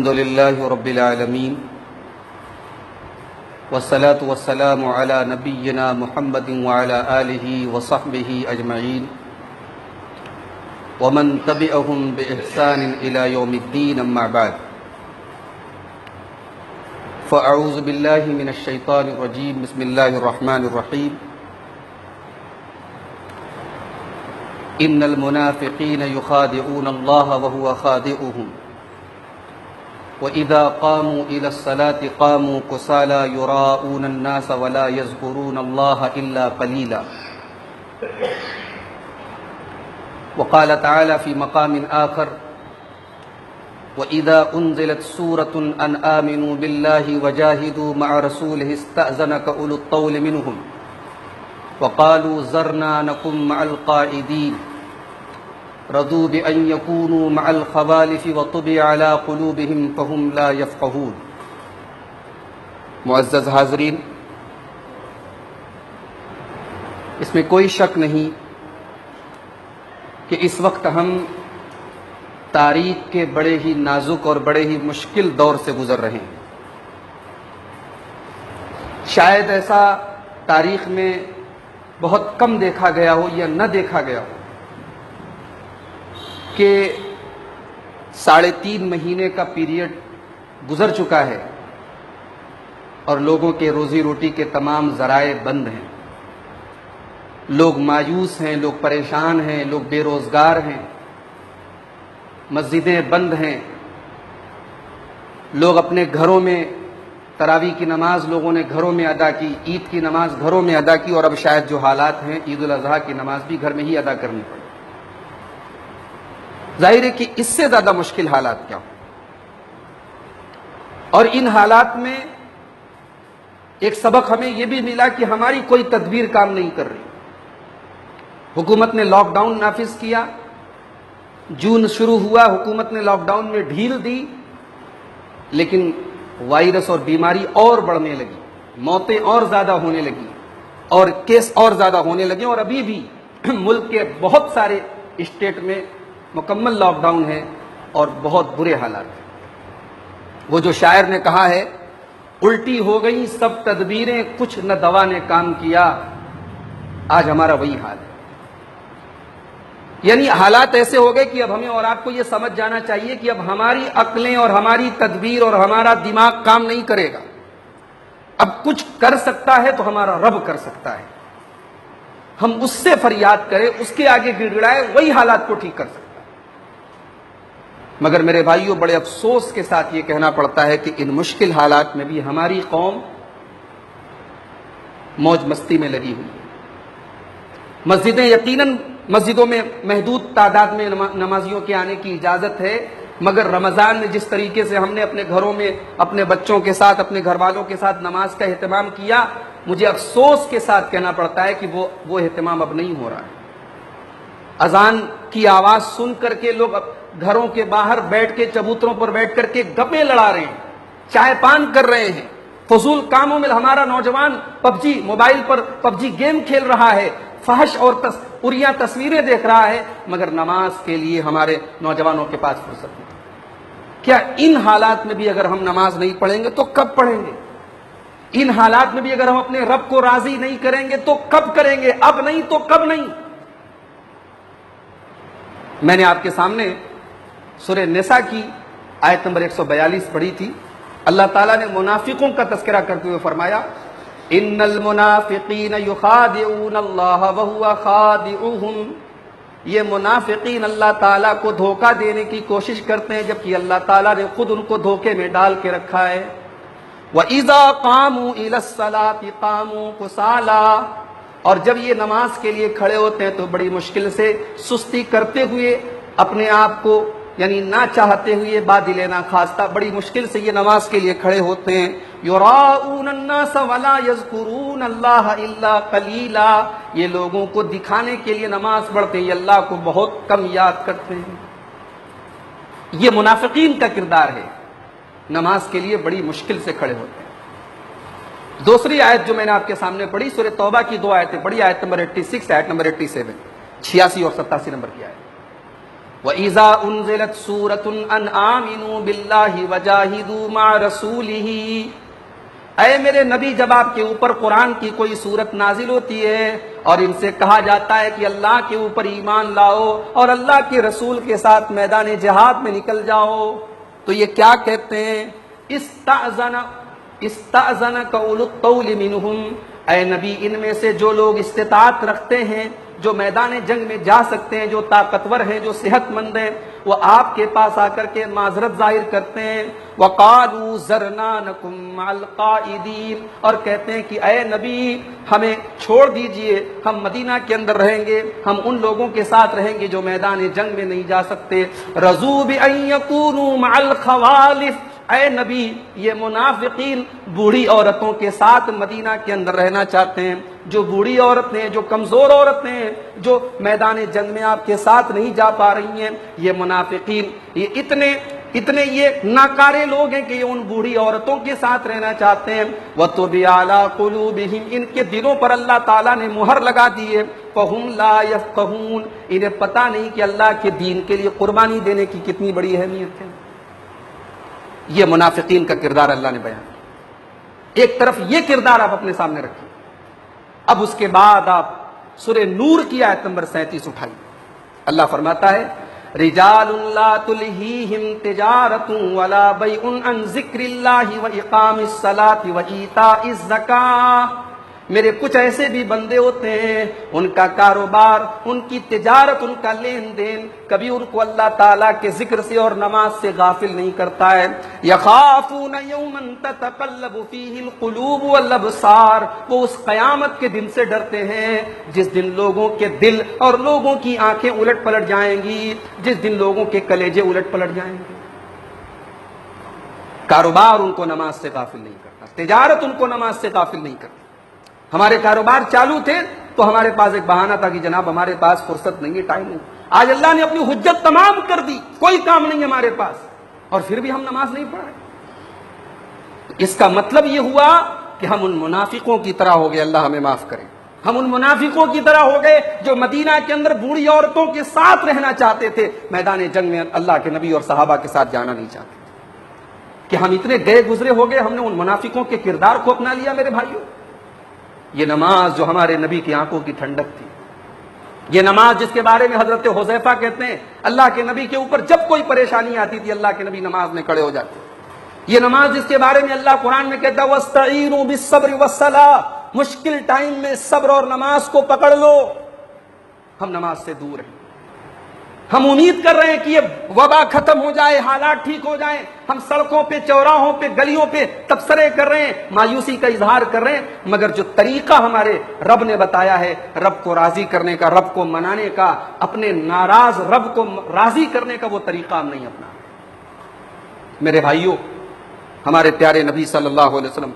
الحمد لله رب العالمين والصلاة والسلام على نبينا محمد وعلى آله وصحبه أجمعين ومن تبعهم بإحسان إلى يوم الدين أما بعد فأعوذ بالله من الشيطان الرجيم بسم الله الرحمن الرحيم إن المنافقين يخادعون الله وهو خادعهم وَإِذَا قَامُوا إِلَى الصَّلَاةِ قَامُوا كُسَالَى يُرَاءُونَ النَّاسَ وَلَا يَذْكُرُونَ اللَّهَ إِلَّا قَلِيلًا وقال تعالى في مقام آخر وَإِذَا أُنزِلَتْ سُورَةٌ أَنْ آمِنُوا بِاللَّهِ وَجَاهِدُوا مَعَ رَسُولِهِ اسْتَأْذَنَكَ أُولُو الطَّوْلِ مِنْهُمْ وَقَالُوا ذَرْنَا نَكُن مَعَ الْقَاعِدِينَ رضوا بأن يكونوا مع الخوالف وطبع على قلوبهم فهم لا يفقهون۔ معزز حاضرین، اس میں کوئی شک نہیں کہ اس وقت ہم تاریخ کے بڑے ہی نازک اور بڑے ہی مشکل دور سے گزر رہے ہیں۔ شاید ایسا تاریخ میں بہت کم دیکھا گیا ہو یا نہ دیکھا گیا ہو کہ 3.5 مہینے کا پیریڈ گزر چکا ہے اور لوگوں کے روزی روٹی کے تمام ذرائع بند ہیں، لوگ مایوس ہیں، لوگ پریشان ہیں، لوگ بے روزگار ہیں، مسجدیں بند ہیں، لوگ اپنے گھروں میں تراویح کی نماز لوگوں نے گھروں میں ادا کی، عید کی نماز گھروں میں ادا کی، اور اب شاید جو حالات ہیں عید الاضحیٰ کی نماز بھی گھر میں ہی ادا کرنی پڑے۔ ظاہر ہے کہ اس سے زیادہ مشکل حالات کیا ہوں، اور ان حالات میں ایک سبق ہمیں یہ بھی ملا کہ ہماری کوئی تدبیر کام نہیں کر رہی۔ حکومت نے لاک ڈاؤن نافذ کیا، جون شروع ہوا، حکومت نے لاک ڈاؤن میں ڈھیل دی، لیکن وائرس اور بیماری اور بڑھنے لگی، موتیں اور زیادہ ہونے لگی، اور کیس اور زیادہ ہونے لگے، اور ابھی بھی ملک کے بہت سارے اسٹیٹ میں مکمل لاک ڈاؤن ہے اور بہت برے حالات ہیں۔ وہ جو شاعر نے کہا ہے، الٹی ہو گئی سب تدبیریں کچھ نہ دوا نے کام کیا، آج ہمارا وہی حال ہے۔ یعنی حالات ایسے ہو گئے کہ اب ہمیں اور آپ کو یہ سمجھ جانا چاہیے کہ اب ہماری عقلیں اور ہماری تدبیر اور ہمارا دماغ کام نہیں کرے گا۔ اب کچھ کر سکتا ہے تو ہمارا رب کر سکتا ہے، ہم اس سے فریاد کریں، اس کے آگے گڑ گڑائے، وہی حالات کو ٹھیک کر سکتا ہے۔ مگر میرے بھائیوں، بڑے افسوس کے ساتھ یہ کہنا پڑتا ہے کہ ان مشکل حالات میں بھی ہماری قوم موج مستی میں لگی ہوئی ہے۔ مسجدیں یقیناً مسجدوں میں محدود تعداد میں نمازیوں کے آنے کی اجازت ہے، مگر رمضان میں جس طریقے سے ہم نے اپنے گھروں میں اپنے بچوں کے ساتھ اپنے گھر والوں کے ساتھ نماز کا اہتمام کیا، مجھے افسوس کے ساتھ کہنا پڑتا ہے کہ وہ اہتمام اب نہیں ہو رہا ہے۔ اذان کی آواز سن کر کے لوگ گھروں کے باہر بیٹھ کے چبوتروں پر بیٹھ کر کے گپیں لڑا رہے ہیں، چائے پان کر رہے ہیں، فضول کاموں میں ہمارا نوجوان موبائل پر پب جی گیم کھیل رہا ہے، فحش اور اریاں تصویریں دیکھ رہا ہے، مگر نماز کے لیے ہمارے نوجوانوں کے پاس فرصت نہیں۔ کیا ان حالات میں بھی اگر ہم نماز نہیں پڑھیں گے تو کب پڑھیں گے؟ ان حالات میں بھی اگر ہم اپنے رب کو راضی نہیں کریں گے تو کب کریں گے؟ اب نہیں تو کب نہیں؟ میں نے آپ کے سامنے سورہ نساء کی آیت نمبر 142 پڑھی تھی۔ اللہ تعالیٰ نے منافقوں کا تذکرہ کرتے ہوئے فرمایا، ان المنافقین یخادعون اللہ وہو خادعهم، یہ منافقین اللہ تعالیٰ کو دھوکہ دینے کی کوشش کرتے ہیں جبکہ اللہ تعالیٰ نے خود ان کو دھوکے میں ڈال کے رکھا ہے۔ وَإِذَا قَامُوا إِلَى الصَّلَاةِ قَامُوا كُسَالَى، اور جب یہ نماز کے لیے کھڑے ہوتے ہیں تو بڑی مشکل سے، سستی کرتے ہوئے، اپنے آپ کو یعنی نہ چاہتے ہوئے، بادل ناخواستہ بڑی مشکل سے یہ نماز کے لیے کھڑے ہوتے ہیں۔ یراؤون الناس ولا یذکرون اللہ الا قلیلا، یہ لوگوں کو دکھانے کے لیے نماز پڑھتے ہیں، یہ اللہ کو بہت کم یاد کرتے ہیں۔ یہ منافقین کا کردار ہے، نماز کے لیے بڑی مشکل سے کھڑے ہوتے ہیں۔ دوسری آیت جو میں نے آپ کے سامنے پڑھی، سورہ توبہ کی 2 آیتیں پڑھی، آیت نمبر 86، آیت نمبر 87، 86 اور 87 نمبر کی آیت۔ وَإِذَا أُنزِلَتْ سُورَةٌ أَنْ آمِنُوا بِاللَّهِ وَجَاهِدُوا مَعَ رَسُولِهِ، اے میرے نبی جب آپ کے اوپر قرآن کی کوئی صورت نازل ہوتی ہے اور ان سے کہا جاتا ہے کہ اللہ کے اوپر ایمان لاؤ اور اللہ کے رسول کے ساتھ میدان جہاد میں نکل جاؤ، تو یہ کیا کہتے ہیں؟ استأذنک اولو الطول منہم، اے نبی ان میں سے جو لوگ استطاعت رکھتے ہیں، جو میدان جنگ میں جا سکتے ہیں، جو طاقتور ہیں، جو صحت مند ہیں، وہ آپ کے پاس آ کر کے معذرت ظاہر کرتے ہیں۔ وَقَالُوا ذَرْنَا نَكُن مَّعَ الْقَاعِدِينَ، اور کہتے ہیں کہ اے نبی ہمیں چھوڑ دیجئے، ہم مدینہ کے اندر رہیں گے، ہم ان لوگوں کے ساتھ رہیں گے جو میدان جنگ میں نہیں جا سکتے۔ رَضُوا بِأَن يَكُونُوا مَعَ الْخَوَالِفِ، اے نبی یہ منافقین بوڑھی عورتوں کے ساتھ مدینہ کے اندر رہنا چاہتے ہیں، جو بوڑھی عورتیں ہیں، جو کمزور عورتیں ہیں، جو میدان جنگ میں آپ کے ساتھ نہیں جا پا رہی ہیں، یہ منافقین یہ اتنے یہ ناکارے لوگ ہیں کہ یہ ان بوڑھی عورتوں کے ساتھ رہنا چاہتے ہیں۔ وَطُبِعَ عَلَىٰ قُلُوبِهِمْ، ان کے دلوں پر اللہ تعالیٰ نے مہر لگا دی ہے۔ فَهُمْ لَا يَفْقَهُونَ، انہیں پتہ نہیں کہ اللہ کے دین کے لیے قربانی دینے کی کتنی بڑی اہمیت ہے۔ یہ منافقین کا کردار اللہ نے بیان کیا۔ ایک طرف یہ کردار آپ اپنے سامنے رکھیں، اب اس کے بعد آپ سورہ نور کی آیت نمبر 37 اٹھائیے۔ اللہ فرماتا ہے رجال لا تلہیہم تجارۃ ولا بیع عن ذکر اللہ واقام الصلاۃ وایتاء الزکاۃ، میرے کچھ ایسے بھی بندے ہوتے ہیں ان کا کاروبار، ان کی تجارت، ان کا لین دین کبھی ان کو اللہ تعالیٰ کے ذکر سے اور نماز سے غافل نہیں کرتا ہے۔ یخافون یوما تتقلب فیہ القلوب والابصار، وہ اس قیامت کے دن سے ڈرتے ہیں جس دن لوگوں کے دل اور لوگوں کی آنکھیں الٹ پلٹ جائیں گی، جس دن لوگوں کے کلیجے الٹ پلٹ جائیں گے۔ کاروبار ان کو نماز سے غافل نہیں کرتا، تجارت ان کو نماز سے غافل نہیں کرتا۔ ہمارے کاروبار چالو تھے تو ہمارے پاس ایک بہانہ تھا کہ جناب ہمارے پاس فرصت نہیں ہے، ٹائم نہیں۔ آج اللہ نے اپنی حجت تمام کر دی، کوئی کام نہیں ہمارے پاس، اور پھر بھی ہم نماز نہیں پڑھ رہے۔ اس کا مطلب یہ ہوا کہ ہم ان منافقوں کی طرح ہو گئے، اللہ ہمیں معاف کرے۔ ہم ان منافقوں کی طرح ہو گئے جو مدینہ کے اندر بوڑھی عورتوں کے ساتھ رہنا چاہتے تھے، میدان جنگ میں اللہ کے نبی اور صحابہ کے ساتھ جانا نہیں چاہتے تھے۔ کہ ہم اتنے گئے گزرے ہو گئے، ہم نے ان منافقوں کے کردار کو اپنا لیا۔ میرے بھائیوں، یہ نماز جو ہمارے نبی کی آنکھوں کی ٹھنڈک تھی، یہ نماز جس کے بارے میں حضرت حذیفہ کہتے ہیں اللہ کے نبی کے اوپر جب کوئی پریشانی آتی تھی اللہ کے نبی نماز میں کھڑے ہو جاتے، یہ نماز جس کے بارے میں اللہ قرآن میں کہتا ہے وَاسْتَعِینُوا بِالصَّبْرِ وَالصَّلَاةِ، مشکل ٹائم میں صبر اور نماز کو پکڑ لو۔ ہم نماز سے دور ہیں، ہم امید کر رہے ہیں کہ یہ وبا ختم ہو جائے، حالات ٹھیک ہو جائیں، ہم سڑکوں پہ، چوراہوں پہ، گلیوں پہ تبصرے کر رہے ہیں، مایوسی کا اظہار کر رہے ہیں، مگر جو طریقہ ہمارے رب نے بتایا ہے رب کو راضی کرنے کا، رب کو منانے کا، اپنے ناراض رب کو راضی کرنے کا، وہ طریقہ ہم نہیں اپنا۔ میرے بھائیوں، ہمارے پیارے نبی صلی اللہ علیہ وسلم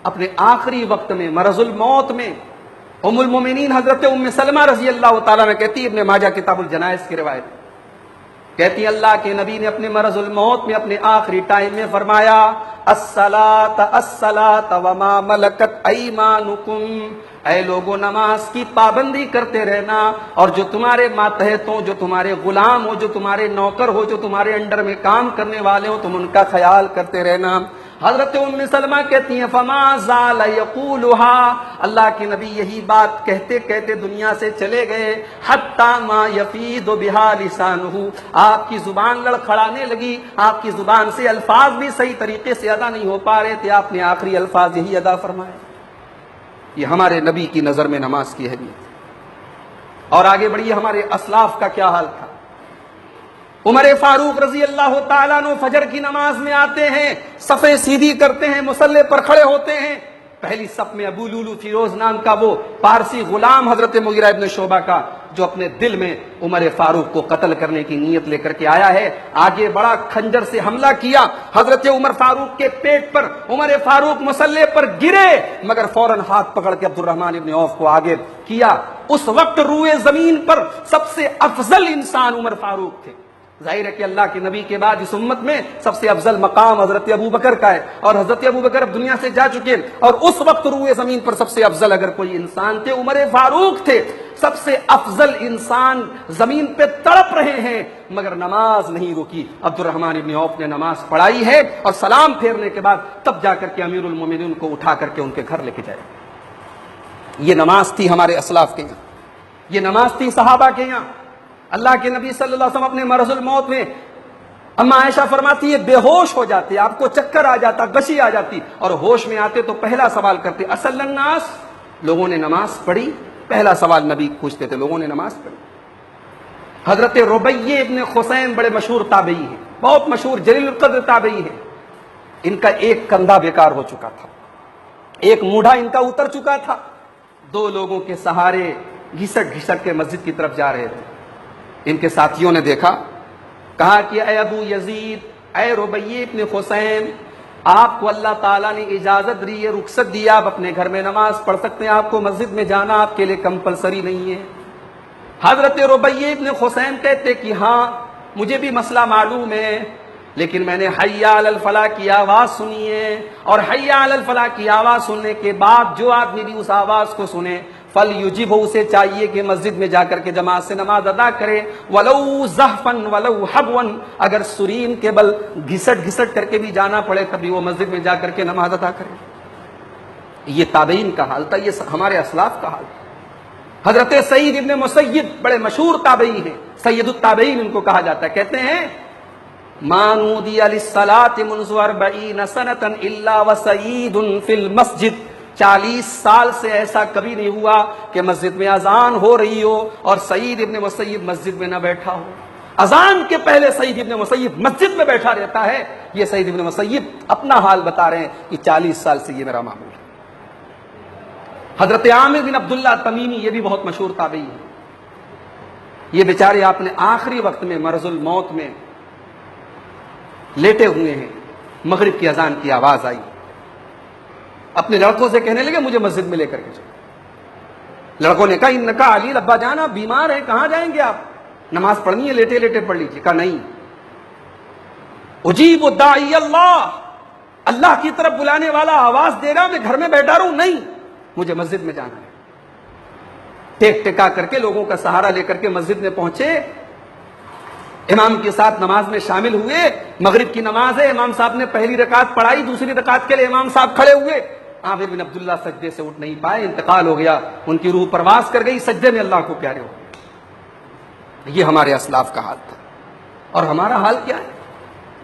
اپنے آخری وقت میں مرض الموت میں ام المومنین حضرت ام سلمہ رضی اللہ تعالیٰ نے کہتی، ابن ماجہ کتاب الجنائز کی روایت کہتی اللہ کے نبی نے اپنے مرض الموت میں اپنے آخری ٹائم میں فرمایا الصلاۃ الصلاۃ وما ملکت ایمانکم، اے لوگوں نماز کی پابندی کرتے رہنا، اور جو تمہارے ماتحت ہو، جو تمہارے غلام ہو، جو تمہارے نوکر ہو، جو تمہارے انڈر میں کام کرنے والے ہو، تم ان کا خیال کرتے رہنا۔ حضرت ام سلمہ کہتی ہیں فما زال یقولها، اللہ کے نبی یہی بات کہتے کہتے دنیا سے چلے گئے، حتی ما یفید بها لسانہ، آپ کی زبان لڑکھڑانے لگی، آپ کی زبان سے الفاظ بھی صحیح طریقے سے ادا نہیں ہو پا رہے تھے، آپ نے آخری الفاظ یہی ادا فرمائے۔ یہ ہمارے نبی کی نظر میں نماز کی اہمیت۔ اور آگے بڑھیے، ہمارے اسلاف کا کیا حال تھا۔ عمر فاروق رضی اللہ تعالیٰ عنہ فجر کی نماز میں آتے ہیں، صفیں سیدھی کرتے ہیں، مصلی پر کھڑے ہوتے ہیں، پہلی صف میں ابو لولو فیروز نام کا وہ پارسی غلام حضرت مغیرہ ابن شعبہ کا، جو اپنے دل میں عمر فاروق کو قتل کرنے کی نیت لے کر کے آیا ہے، آگے بڑا، کھنجر سے حملہ کیا حضرت عمر فاروق کے پیٹ پر، عمر فاروق مصلی پر گرے، مگر فوراً ہاتھ پکڑ کے عبد الرحمن ابن عوف کو آگے کیا۔ اس وقت روئے زمین پر سب سے افضل انسان عمر فاروق تھے، ظاہر ہے کہ اللہ کے نبی کے بعد اس امت میں سب سے افضل مقام حضرت ابو بکر کا ہے، اور حضرت ابو بکر اب دنیا سے جا چکے، اور اس وقت روئے زمین پر سب سے افضل اگر کوئی انسان تھے عمر فاروق تھے۔ سب سے افضل انسان زمین پہ تڑپ رہے ہیں مگر نماز نہیں رکی۔ عبد الرحمن ابن عوف نے نماز پڑھائی ہے، اور سلام پھیرنے کے بعد تب جا کر کے امیر المومنین کو اٹھا کر کے ان کے گھر لے کے جائے۔ یہ نماز تھی ہمارے اسلاف کے یہاں، یہ نماز تھی صحابہ کے یہاں۔ اللہ کے نبی صلی اللہ علیہ وسلم اپنے مرض الموت میں، اما عائشہ فرماتی ہے بے ہوش ہو جاتے، آپ کو چکر آ جاتا، غشی آ جاتی، اور ہوش میں آتے تو پہلا سوال کرتے اصل الناس، لوگوں نے نماز پڑھی؟ پہلا سوال نبی پوچھتے تھے، لوگوں نے نماز پڑھی؟ حضرت ربیع ابن خثیم بڑے مشہور تابعی ہیں، بہت مشہور جلیل القدر تابعی ہیں۔ ان کا ایک کندھا بیکار ہو چکا تھا، ایک موڑھا ان کا اتر چکا تھا، دو لوگوں کے سہارے گھسٹ گھسٹ کے مسجد کی طرف جا رہے تھے۔ ان کے ساتھیوں نے دیکھا، کہا کہ اے ابو یزید، اے ربیع ابن خثیم، آپ کو اللہ تعالیٰ نے اجازت دی ہے، رخصت دیا، آپ اپنے گھر میں نماز پڑھ سکتے ہیں، آپ کو مسجد میں جانا آپ کے لیے کمپلسری نہیں ہے۔ حضرت ربیع ابن خثیم کہتے کہ ہاں مجھے بھی مسئلہ معلوم ہے، لیکن میں نے حی علی الفلاح کی آواز سنی ہے، اور حی علی الفلاح کی آواز سننے کے بعد جو آدمی بھی اس آواز کو سنے فلیجب، اسے چاہیے کہ مسجد میں جا کر کے جماعت سے نماز ادا کرے، ولو زحفن ولو حبون، اگر سرین کے بل گھسٹ گھسٹ کر کے بھی جانا پڑے تبھی وہ مسجد میں جا کر کے نماز ادا کرے۔ یہ تابعین کا حال تھا، یہ ہمارے اسلاف کا حال تھا۔ حضرت سعید ابن مسیب بڑے مشہور تابعی ہیں، سید التابعین ان کو کہا جاتا ہے، کہتے ہیں ما نودی للصلاۃ منذ 40 سنۃ الا وسعید فی المسجد، 40 سال سے ایسا کبھی نہیں ہوا کہ مسجد میں اذان ہو رہی ہو اور سعید ابن مسیب مسجد میں نہ بیٹھا ہو۔ اذان کے پہلے سعید ابن مسیب مسجد میں بیٹھا رہتا ہے۔ یہ سعید ابن مسیب اپنا حال بتا رہے ہیں کہ 40 سال سے یہ میرا معمول ہے۔ حضرت عامر بن عبداللہ تمیمی، یہ بھی بہت مشہور تابعی ہے، یہ بیچارے اپنے آخری وقت میں مرض الموت میں لیٹے ہوئے ہیں، مغرب کی اذان کی آواز آئی، اپنے لڑکوں سے کہنے لگے مجھے مسجد میں لے کر کے چلو۔ لڑکوں نے کہا انکا علی، ابا جان آپ بیمار ہیں، کہاں جائیں گے آپ؟ نماز پڑھنی ہے، لیٹے لیٹے پڑھ لیجیے۔ کہا نہیں، اجیب الداعی اللہ، اللہ کی طرف بلانے والا آواز دے گا، میں گھر میں بیٹھا رہوں؟ نہیں، مجھے مسجد میں جانا ہے۔ ٹیک ٹکا کر کے لوگوں کا سہارا لے کر کے مسجد میں پہنچے، امام کے ساتھ نماز میں شامل ہوئے۔ مغرب کی نماز ہے، امام صاحب نے پہلی رکعت پڑھائی، دوسری رکعت کے لیے امام صاحب کھڑے ہوئے، عامر بن عبداللہ سجدے سے اٹھ نہیں پائے، انتقال ہو گیا، ان کی روح پرواز کر گئی، سجدے میں اللہ کو پیارے ہو گئے۔ یہ ہمارے اسلاف کا حال تھا، اور ہمارا حال کیا ہے؟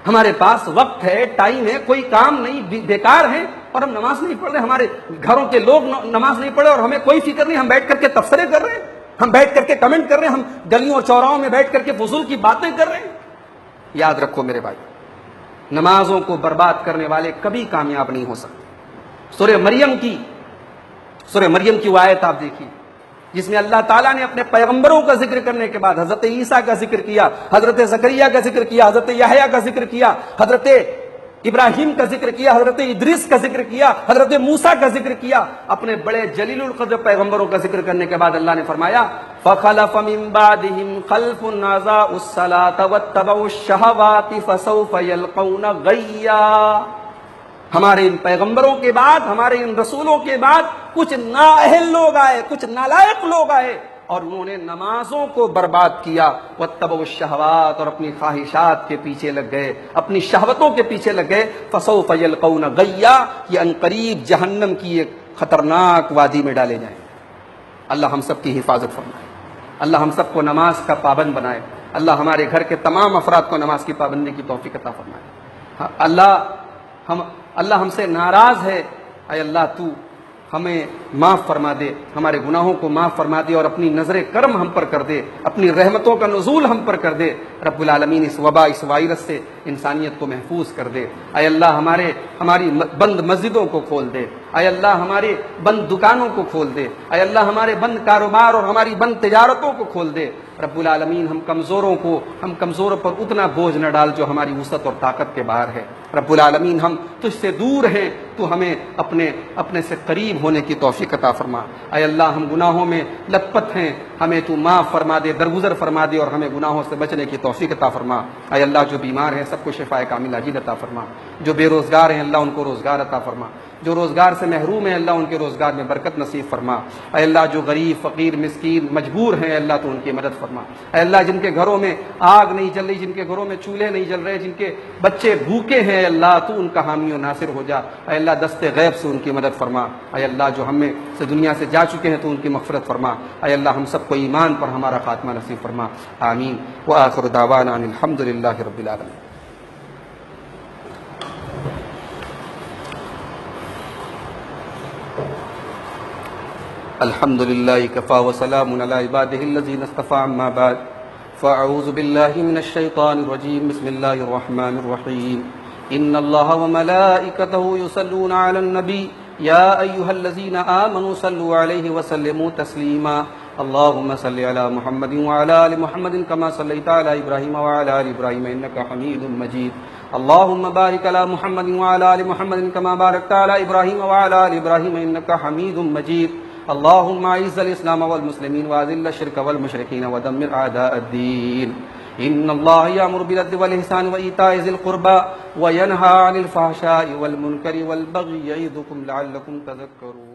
ہمارے پاس وقت ہے، ٹائم ہے، کوئی کام نہیں، بیکار ہے، اور ہم نماز نہیں پڑھ رہے، ہمارے گھروں کے لوگ نماز نہیں پڑھ رہے، اور ہمیں کوئی فکر نہیں، ہم بیٹھ کر کے تبصرے کر رہے ہیں، ہم بیٹھ کر کے کمنٹ کر رہے ہیں، ہم گلیوں اور چوراہوں میں بیٹھ کر کے فضول کی باتیں کر رہے ہیں۔ یاد رکھو میرے بھائی، نمازوں کو برباد کرنے والے کبھی کامیاب نہیں ہو سکتے۔ سورہ مریم کی وہ آیت آپ دیکھیے جس میں اللہ تعالیٰ نے اپنے پیغمبروں کا ذکر کرنے کے بعد حضرت عیسیٰ کا ذکر کیا، حضرت زکریا کا ذکر کیا، حضرت یحییٰ کا ذکر کیا، حضرت ابراہیم کا ذکر کیا، حضرت ادریس کا ذکر کیا، حضرت موسیٰ کا ذکر کیا۔ اپنے بڑے جلیل القدر پیغمبروں کا ذکر کرنے کے بعد اللہ نے فرمایا فَخَلَفَ مِن بَعْدِهِمْ خَلْفٌ أَضَاعُوا الصَّلَاةَ وَاتَّبَعُوا الشَّهَوَاتِ فَسَوْفَ يَلْقَوْنَ غَيًّا۔ ہمارے ان پیغمبروں کے بعد، ہمارے ان رسولوں کے بعد کچھ نااہل لوگ آئے، کچھ نالائق لوگ آئے، اور انہوں نے نمازوں کو برباد کیا، واتبعوا الشہوات، اور اپنی خواہشات کے پیچھے لگ گئے، اپنی شہوتوں کے پیچھے لگ گئے، فسوف یلقون غیا، یہ عنقریب جہنم کی ایک خطرناک وادی میں ڈالے جائیں۔ اللہ ہم سب کی حفاظت فرمائے، اللہ ہم سب کو نماز کا پابند بنائے، اللہ ہمارے گھر کے تمام افراد کو نماز کی پابندی کی توفیق عطا فرمائے۔ اللہ ہم سے ناراض ہے، اے اللہ تو ہمیں معاف فرما دے، ہمارے گناہوں کو معاف فرما دے، اور اپنی نظر کرم ہم پر کر دے، اپنی رحمتوں کا نزول ہم پر کر دے۔ رب العالمین اس وبا، اس وائرس سے انسانیت کو محفوظ کر دے۔ اے اللہ ہماری بند مسجدوں کو کھول دے، اے اللہ ہمارے بند دکانوں کو کھول دے، اے اللہ ہمارے بند کاروبار اور ہماری بند تجارتوں کو کھول دے۔ رب العالمین ہم کمزوروں پر اتنا بوجھ نہ ڈال جو ہماری وسعت اور طاقت کے باہر ہے۔ رب العالمین ہم تجھ سے دور ہیں، تو ہمیں اپنے سے قریب ہونے کی توفیق عطا فرما۔ اے اللہ ہم گناہوں میں لت پت ہیں، ہمیں تو معاف فرما دے، درگزر فرما دے اور ہمیں گناہوں سے بچنے کی توفیق عطا فرما۔ اے اللہ جو بیمار ہیں سب کو شفاء کاملہ عاجل عطا فرما، جو بے روزگار ہیں اللہ ان کو روزگار عطا فرما، جو روزگار سے محروم ہیں اللہ ان کے روزگار میں برکت نصیب فرما۔ اے اللہ جو غریب فقیر مسکین مجبور ہیں اللہ تو ان کی مدد فرما۔ اے اللہ جن کے گھروں میں آگ نہیں جل رہی، جن کے گھروں میں چولہے نہیں جل رہے، جن کے بچے بھوکے ہیں اللہ تو ان کا حامی و ناصر ہو جا۔ اے اللہ دست غیب سے ان کی مدد فرما۔ اے اللہ جو ہم میں سے دنیا سے جا چکے ہیں تو ان کی مغفرت فرما۔ اے اللہ ہم سب کو ایمان پر ہمارا خاتمہ نصیب فرما، آمین۔ وآخر دعوانا ان الحمد للہ رب العالمین۔ الحمد للہ کفا وسلام علی عبادہ الذین اصطفى، اما بعد فاعوذ باللہ من الشیطان الرجیم، بسم اللہ الرحمن الرحیم۔ ان اللہ وملائکتہ یصلون علی النبی یا ایہا الذین آمنوا صلوا علیہ وسلموا تسلیما۔ اللہم صل علی محمد وعلی آل محمد کما صلیت علی ابراہیم وعلی آل ابراہیم انک حمید مجید۔ اللہم بارک علی محمد وعلی آل محمد کما بارکت علی ابراہیم وعلی آل ابراہیم انک حمید مجید۔ اللہم اعز الاسلام والمسلمین واذل الشرک والمشرکین ودمر اعداء الدین۔ ان اللہ یامر بالعدل والاحسان وایتاء ذی القربى وینہی عن الفحشاء والمنکر والبغی یعظکم لعلکم تذکرون۔